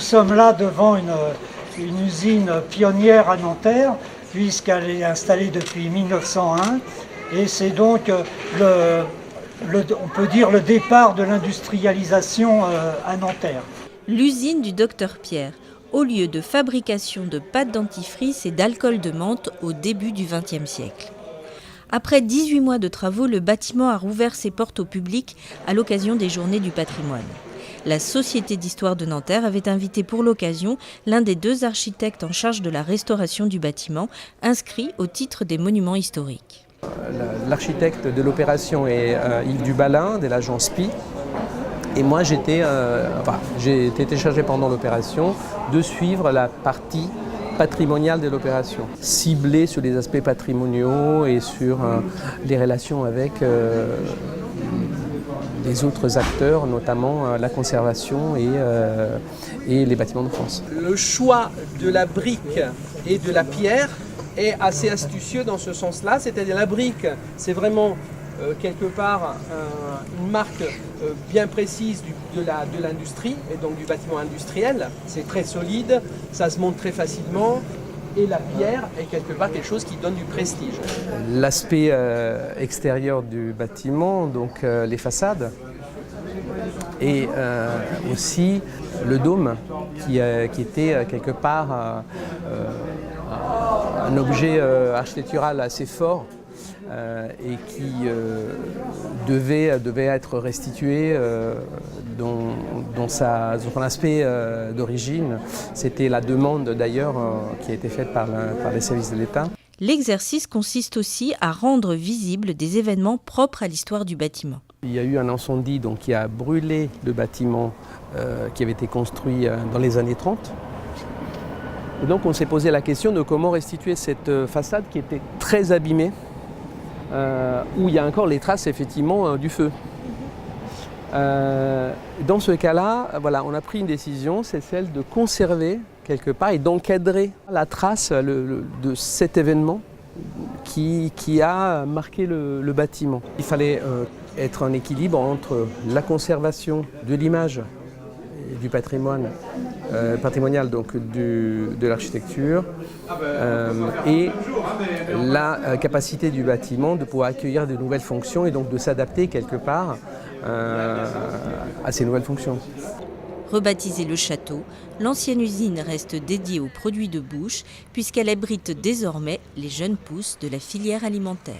sommes là devant une usine pionnière à Nanterre, puisqu'elle est installée depuis 1901, et c'est donc on peut dire le départ de l'industrialisation à Nanterre. L'usine du docteur Pierre, haut lieu de fabrication de pâtes dentifrice et d'alcool de menthe au début du XXe siècle. Après 18 mois de travaux, le bâtiment a rouvert ses portes au public à l'occasion des Journées du patrimoine. La Société d'histoire de Nanterre avait invité pour l'occasion l'un des 2 architectes en charge de la restauration du bâtiment, inscrit au titre des monuments historiques. L'architecte de l'opération est Yves Dubalin, de l'agence SPI. Et moi, j'ai été chargé pendant l'opération de suivre la partie patrimoniale de l'opération, ciblée sur les aspects patrimoniaux et sur les relations avec les autres acteurs, notamment la conservation et les bâtiments de France. Le choix de la brique et de la pierre est assez astucieux dans ce sens-là, c'est-à-dire la brique, c'est vraiment quelque part une marque bien précise de l'industrie et donc du bâtiment industriel. C'est très solide, ça se monte très facilement et la pierre est quelque part quelque chose qui donne du prestige. L'aspect extérieur du bâtiment, donc les façades, et aussi le dôme qui était quelque part un objet architectural assez fort et qui devait être restitué dans son aspect d'origine. C'était la demande d'ailleurs qui a été faite par les services de l'État. L'exercice consiste aussi à rendre visibles des événements propres à l'histoire du bâtiment. Il y a eu un incendie qui a brûlé le bâtiment qui avait été construit dans les années 30. Et donc on s'est posé la question de comment restituer cette façade qui était très abîmée, où il y a encore les traces effectivement du feu. Dans ce cas-là, voilà, on a pris une décision, c'est celle de conserver quelque part et d'encadrer la trace de cet événement qui a marqué le bâtiment. Il fallait être en équilibre entre la conservation de l'image du patrimoine patrimonial donc de l'architecture et la capacité du bâtiment de pouvoir accueillir de nouvelles fonctions et donc de s'adapter quelque part à ces nouvelles fonctions. Rebaptisée le château, l'ancienne usine reste dédiée aux produits de bouche puisqu'elle abrite désormais les jeunes pousses de la filière alimentaire.